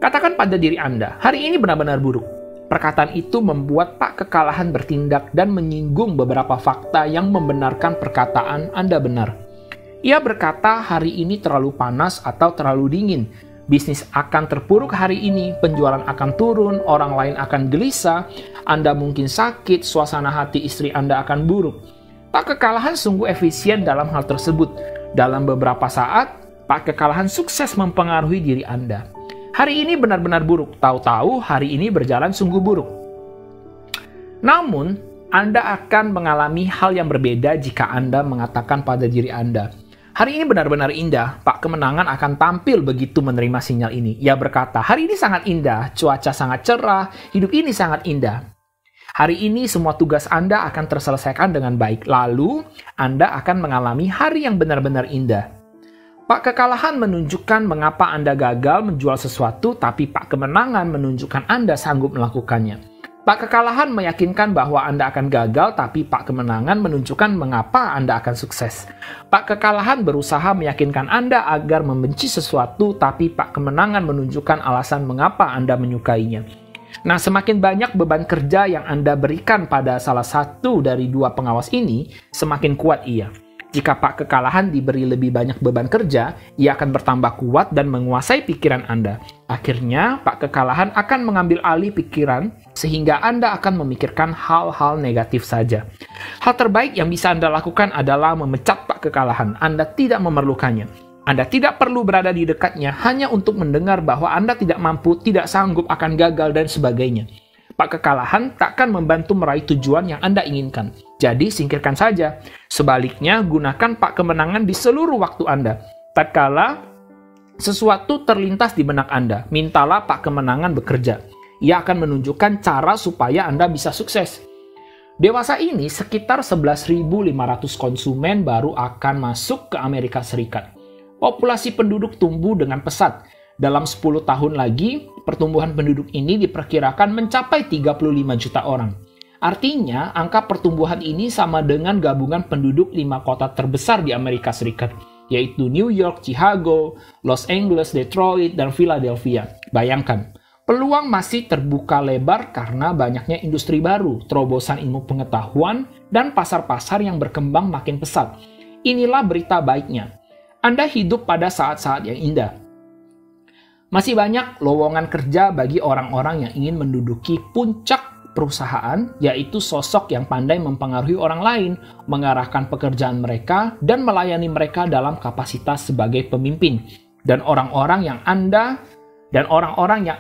Katakan pada diri Anda, hari ini benar-benar buruk. Perkataan itu membuat Pak Kekalahan bertindak dan menyinggung beberapa fakta yang membenarkan perkataan Anda benar. Ia berkata hari ini terlalu panas atau terlalu dingin. Bisnis akan terpuruk hari ini, penjualan akan turun, orang lain akan gelisah, Anda mungkin sakit, suasana hati istri Anda akan buruk. Pak Kekalahan sungguh efisien dalam hal tersebut. Dalam beberapa saat, Pak Kekalahan sukses mempengaruhi diri Anda. Hari ini benar-benar buruk, tahu-tahu hari ini berjalan sungguh buruk. Namun, Anda akan mengalami hal yang berbeda jika Anda mengatakan pada diri Anda, hari ini benar-benar indah, Pak Kemenangan akan tampil begitu menerima sinyal ini. Ia berkata, hari ini sangat indah, cuaca sangat cerah, hidup ini sangat indah. Hari ini semua tugas Anda akan terselesaikan dengan baik. Lalu, Anda akan mengalami hari yang benar-benar indah. Pak Kekalahan menunjukkan mengapa Anda gagal menjual sesuatu, tapi Pak Kemenangan menunjukkan Anda sanggup melakukannya. Pak Kekalahan meyakinkan bahwa Anda akan gagal, tapi Pak Kemenangan menunjukkan mengapa Anda akan sukses. Pak Kekalahan berusaha meyakinkan Anda agar membenci sesuatu, tapi Pak Kemenangan menunjukkan alasan mengapa Anda menyukainya. Nah, semakin banyak beban kerja yang Anda berikan pada salah satu dari 2 pengawas ini, semakin kuat ia. Jika Pak Kekalahan diberi lebih banyak beban kerja, ia akan bertambah kuat dan menguasai pikiran Anda. Akhirnya, Pak Kekalahan akan mengambil alih pikiran sehingga Anda akan memikirkan hal-hal negatif saja. Hal terbaik yang bisa Anda lakukan adalah memecat Pak Kekalahan. Anda tidak memerlukannya. Anda tidak perlu berada di dekatnya hanya untuk mendengar bahwa Anda tidak mampu, tidak sanggup, akan gagal, dan sebagainya. Pak Kekalahan takkan membantu meraih tujuan yang Anda inginkan. Jadi, singkirkan saja. Sebaliknya, gunakan Pak Kemenangan di seluruh waktu Anda. Tatkala sesuatu terlintas di benak Anda, mintalah Pak Kemenangan bekerja. Ia akan menunjukkan cara supaya Anda bisa sukses. Dewasa ini, sekitar 11.500 konsumen baru akan masuk ke Amerika Serikat. Populasi penduduk tumbuh dengan pesat. Dalam 10 tahun lagi, pertumbuhan penduduk ini diperkirakan mencapai 35 juta orang. Artinya, angka pertumbuhan ini sama dengan gabungan penduduk 5 kota terbesar di Amerika Serikat, yaitu New York, Chicago, Los Angeles, Detroit, dan Philadelphia. Bayangkan, peluang masih terbuka lebar karena banyaknya industri baru, terobosan ilmu pengetahuan, dan pasar-pasar yang berkembang makin pesat. Inilah berita baiknya. Anda hidup pada saat-saat yang indah. Masih banyak lowongan kerja bagi orang-orang yang ingin menduduki puncak perusahaan, yaitu sosok yang pandai mempengaruhi orang lain, mengarahkan pekerjaan mereka, dan melayani mereka dalam kapasitas sebagai pemimpin. Dan orang-orang yang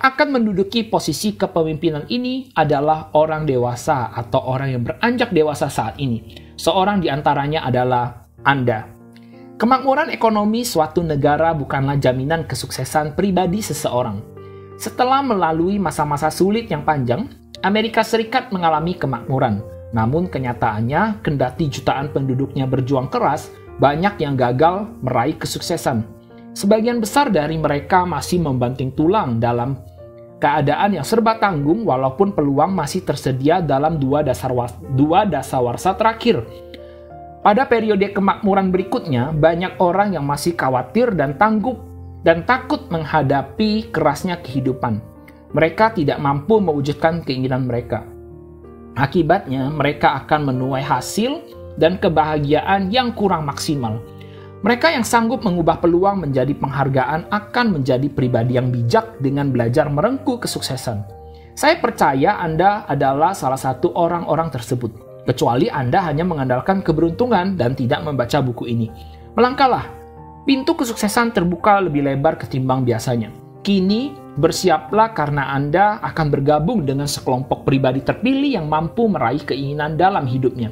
akan menduduki posisi kepemimpinan ini adalah orang dewasa atau orang yang beranjak dewasa saat ini. Seorang di antaranya adalah Anda. Kemakmuran ekonomi suatu negara bukanlah jaminan kesuksesan pribadi seseorang. Setelah melalui masa-masa sulit yang panjang, Amerika Serikat mengalami kemakmuran. Namun kenyataannya, kendati jutaan penduduknya berjuang keras, banyak yang gagal meraih kesuksesan. Sebagian besar dari mereka masih membanting tulang dalam keadaan yang serba tanggung walaupun peluang masih tersedia dalam dua dasawarsa terakhir. Pada periode kemakmuran berikutnya, banyak orang yang masih khawatir dan takut menghadapi kerasnya kehidupan. Mereka tidak mampu mewujudkan keinginan mereka. Akibatnya, mereka akan menuai hasil dan kebahagiaan yang kurang maksimal. Mereka yang sanggup mengubah peluang menjadi penghargaan akan menjadi pribadi yang bijak dengan belajar merengkuh kesuksesan. Saya percaya Anda adalah salah satu orang-orang tersebut, kecuali Anda hanya mengandalkan keberuntungan dan tidak membaca buku ini. Melangkahlah, pintu kesuksesan terbuka lebih lebar ketimbang biasanya. Kini, bersiaplah karena Anda akan bergabung dengan sekelompok pribadi terpilih yang mampu meraih keinginan dalam hidupnya.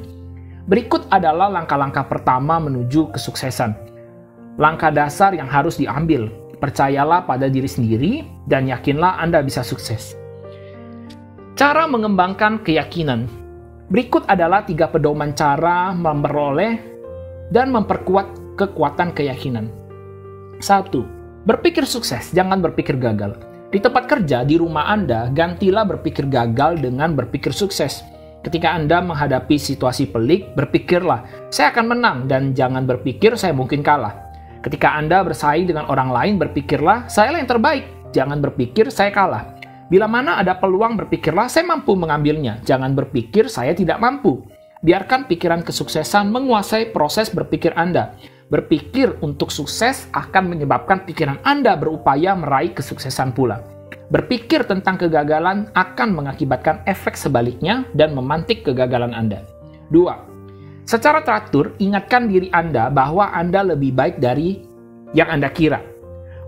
Berikut adalah langkah-langkah pertama menuju kesuksesan. Langkah dasar yang harus diambil. Percayalah pada diri sendiri dan yakinlah Anda bisa sukses. Cara mengembangkan keyakinan. Berikut adalah 3 pedoman cara memperoleh dan memperkuat kekuatan keyakinan. 1. Berpikir sukses, jangan berpikir gagal. Di tempat kerja, di rumah Anda, gantilah berpikir gagal dengan berpikir sukses. Ketika Anda menghadapi situasi pelik, berpikirlah, saya akan menang, dan jangan berpikir saya mungkin kalah. Ketika Anda bersaing dengan orang lain, berpikirlah, saya yang terbaik. Jangan berpikir saya kalah. Bila mana ada peluang, berpikirlah, saya mampu mengambilnya. Jangan berpikir saya tidak mampu. Biarkan pikiran kesuksesan menguasai proses berpikir Anda. Berpikir untuk sukses akan menyebabkan pikiran Anda berupaya meraih kesuksesan pula. Berpikir tentang kegagalan akan mengakibatkan efek sebaliknya dan memantik kegagalan Anda. 2. Secara teratur, ingatkan diri Anda bahwa Anda lebih baik dari yang Anda kira.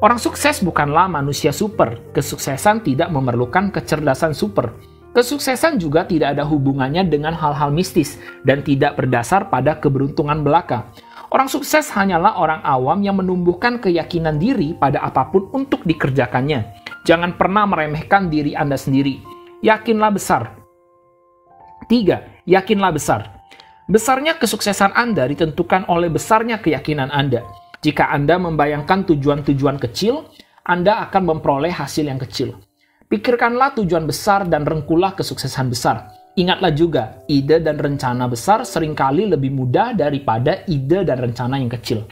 Orang sukses bukanlah manusia super. Kesuksesan tidak memerlukan kecerdasan super. Kesuksesan juga tidak ada hubungannya dengan hal-hal mistis dan tidak berdasar pada keberuntungan belaka. Orang sukses hanyalah orang awam yang menumbuhkan keyakinan diri pada apapun untuk dikerjakannya. Jangan pernah meremehkan diri Anda sendiri. Yakinlah besar. 3. Yakinlah besar. Besarnya kesuksesan Anda ditentukan oleh besarnya keyakinan Anda. Jika Anda membayangkan tujuan-tujuan kecil, Anda akan memperoleh hasil yang kecil. Pikirkanlah tujuan besar dan rengkuhlah kesuksesan besar. Ingatlah juga, ide dan rencana besar seringkali lebih mudah daripada ide dan rencana yang kecil.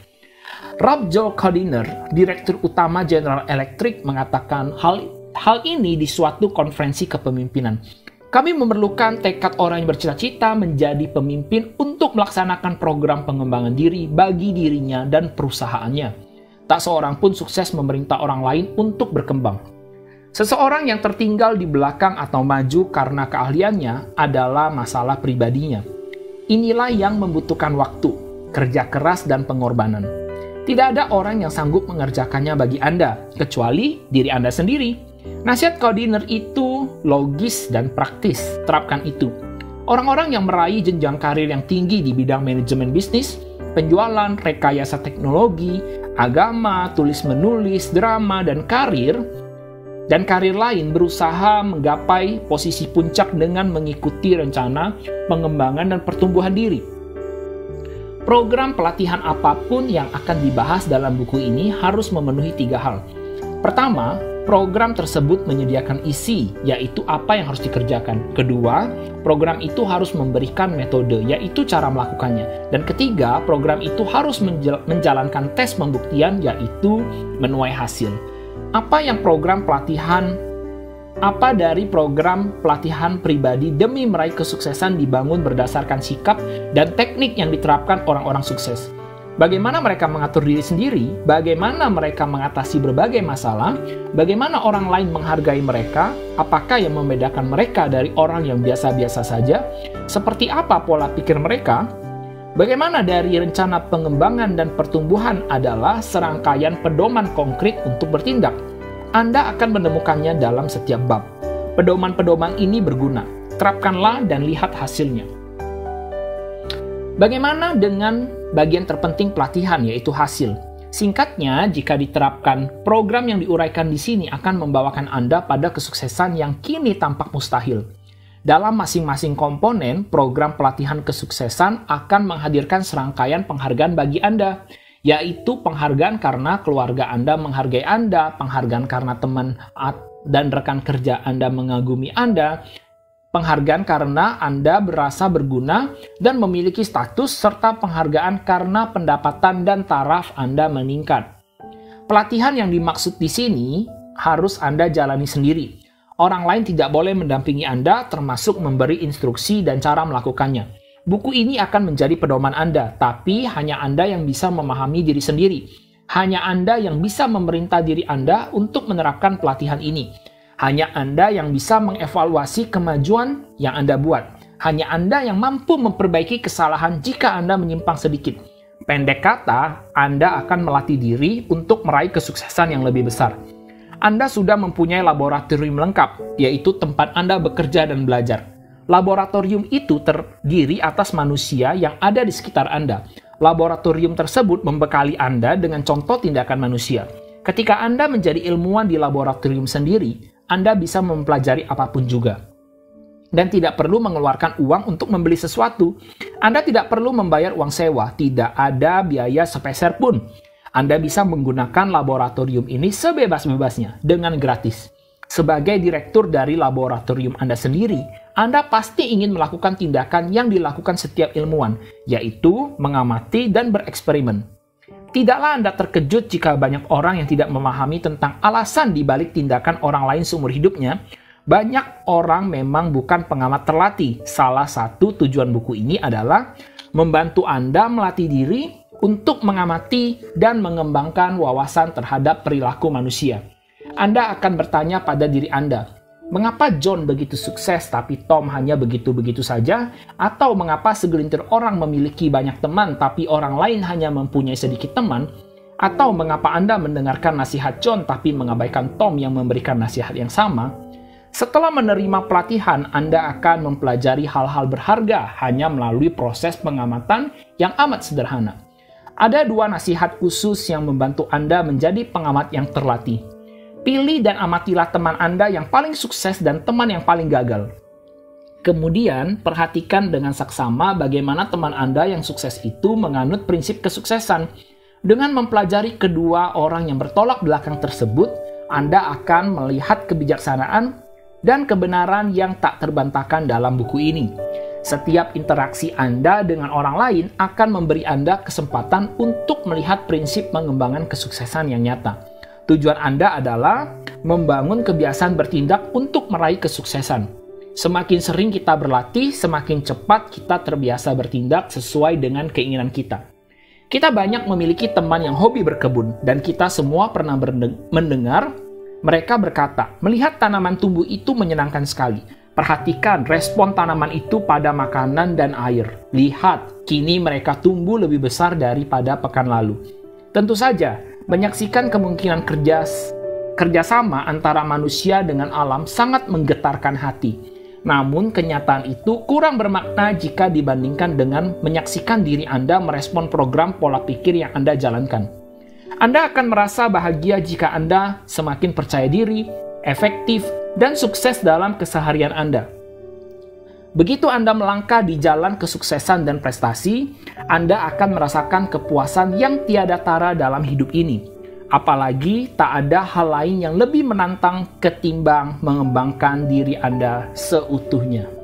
Rob Joe Codiner, Direktur Utama General Electric, mengatakan hal ini di suatu konferensi kepemimpinan. Kami memerlukan tekad orang yang bercita-cita menjadi pemimpin untuk melaksanakan program pengembangan diri bagi dirinya dan perusahaannya. Tak seorang pun sukses memerintah orang lain untuk berkembang. Seseorang yang tertinggal di belakang atau maju karena keahliannya adalah masalah pribadinya. Inilah yang membutuhkan waktu, kerja keras, dan pengorbanan. Tidak ada orang yang sanggup mengerjakannya bagi Anda, kecuali diri Anda sendiri. Nasihat Codiner itu logis dan praktis, terapkan itu. Orang-orang yang meraih jenjang karir yang tinggi di bidang manajemen bisnis, penjualan, rekayasa teknologi, agama, tulis-menulis, drama, dan karir lain berusaha menggapai posisi puncak dengan mengikuti rencana pengembangan dan pertumbuhan diri. Program pelatihan apapun yang akan dibahas dalam buku ini harus memenuhi 3 hal. Pertama, program tersebut menyediakan isi, yaitu apa yang harus dikerjakan. Kedua, program itu harus memberikan metode, yaitu cara melakukannya. Dan ketiga, program itu harus menjalankan tes pembuktian, yaitu menuai hasil. Apa dari program pelatihan pribadi demi meraih kesuksesan dibangun berdasarkan sikap dan teknik yang diterapkan orang-orang sukses? Bagaimana mereka mengatur diri sendiri? Bagaimana mereka mengatasi berbagai masalah? Bagaimana orang lain menghargai mereka? Apakah yang membedakan mereka dari orang yang biasa-biasa saja? Seperti apa pola pikir mereka? Bagaimana dari rencana pengembangan dan pertumbuhan adalah serangkaian pedoman konkret untuk bertindak. Anda akan menemukannya dalam setiap bab. Pedoman-pedoman ini berguna. Terapkanlah dan lihat hasilnya. Bagaimana dengan bagian terpenting pelatihan, yaitu hasil? Singkatnya, jika diterapkan, program yang diuraikan di sini akan membawakan Anda pada kesuksesan yang kini tampak mustahil. Dalam masing-masing komponen, program pelatihan kesuksesan akan menghadirkan serangkaian penghargaan bagi Anda, yaitu penghargaan karena keluarga Anda menghargai Anda, penghargaan karena teman dan rekan kerja Anda mengagumi Anda, penghargaan karena Anda berasa berguna dan memiliki status, serta penghargaan karena pendapatan dan taraf Anda meningkat. Pelatihan yang dimaksud di sini harus Anda jalani sendiri. Orang lain tidak boleh mendampingi Anda, termasuk memberi instruksi dan cara melakukannya. Buku ini akan menjadi pedoman Anda, tapi hanya Anda yang bisa memahami diri sendiri. Hanya Anda yang bisa memerintah diri Anda untuk menerapkan pelatihan ini. Hanya Anda yang bisa mengevaluasi kemajuan yang Anda buat. Hanya Anda yang mampu memperbaiki kesalahan jika Anda menyimpang sedikit. Pendek kata, Anda akan melatih diri untuk meraih kesuksesan yang lebih besar. Anda sudah mempunyai laboratorium lengkap, yaitu tempat Anda bekerja dan belajar. Laboratorium itu terdiri atas manusia yang ada di sekitar Anda. Laboratorium tersebut membekali Anda dengan contoh tindakan manusia. Ketika Anda menjadi ilmuwan di laboratorium sendiri, Anda bisa mempelajari apapun juga. Dan tidak perlu mengeluarkan uang untuk membeli sesuatu. Anda tidak perlu membayar uang sewa, tidak ada biaya sepeser pun. Anda bisa menggunakan laboratorium ini sebebas-bebasnya dengan gratis. Sebagai direktur dari laboratorium Anda sendiri, Anda pasti ingin melakukan tindakan yang dilakukan setiap ilmuwan, yaitu mengamati dan bereksperimen. Tidaklah Anda terkejut jika banyak orang yang tidak memahami tentang alasan dibalik tindakan orang lain seumur hidupnya. Banyak orang memang bukan pengamat terlatih. Salah satu tujuan buku ini adalah membantu Anda melatih diri untuk mengamati dan mengembangkan wawasan terhadap perilaku manusia. Anda akan bertanya pada diri Anda, mengapa John begitu sukses tapi Tom hanya begitu-begitu saja? Atau mengapa segelintir orang memiliki banyak teman tapi orang lain hanya mempunyai sedikit teman? Atau mengapa Anda mendengarkan nasihat John tapi mengabaikan Tom yang memberikan nasihat yang sama? Setelah menerima pelatihan, Anda akan mempelajari hal-hal berharga hanya melalui proses pengamatan yang amat sederhana. Ada 2 nasihat khusus yang membantu Anda menjadi pengamat yang terlatih. Pilih dan amatilah teman Anda yang paling sukses dan teman yang paling gagal. Kemudian, perhatikan dengan saksama bagaimana teman Anda yang sukses itu menganut prinsip kesuksesan. Dengan mempelajari kedua orang yang bertolak belakang tersebut, Anda akan melihat kebijaksanaan dan kebenaran yang tak terbantahkan dalam buku ini. Setiap interaksi Anda dengan orang lain akan memberi Anda kesempatan untuk melihat prinsip pengembangan kesuksesan yang nyata. Tujuan Anda adalah membangun kebiasaan bertindak untuk meraih kesuksesan. Semakin sering kita berlatih, semakin cepat kita terbiasa bertindak sesuai dengan keinginan kita. Kita banyak memiliki teman yang hobi berkebun, dan kita semua pernah mendengar mereka berkata, melihat tanaman tumbuh itu menyenangkan sekali. Perhatikan respon tanaman itu pada makanan dan air. Lihat, kini mereka tumbuh lebih besar daripada pekan lalu. Tentu saja, menyaksikan kemungkinan kerjasama antara manusia dengan alam sangat menggetarkan hati. Namun, kenyataan itu kurang bermakna jika dibandingkan dengan menyaksikan diri Anda merespon program pola pikir yang Anda jalankan. Anda akan merasa bahagia jika Anda semakin percaya diri, efektif, dan sukses dalam keseharian Anda. Begitu Anda melangkah di jalan kesuksesan dan prestasi, Anda akan merasakan kepuasan yang tiada tara dalam hidup ini. Apalagi tak ada hal lain yang lebih menantang ketimbang mengembangkan diri Anda seutuhnya.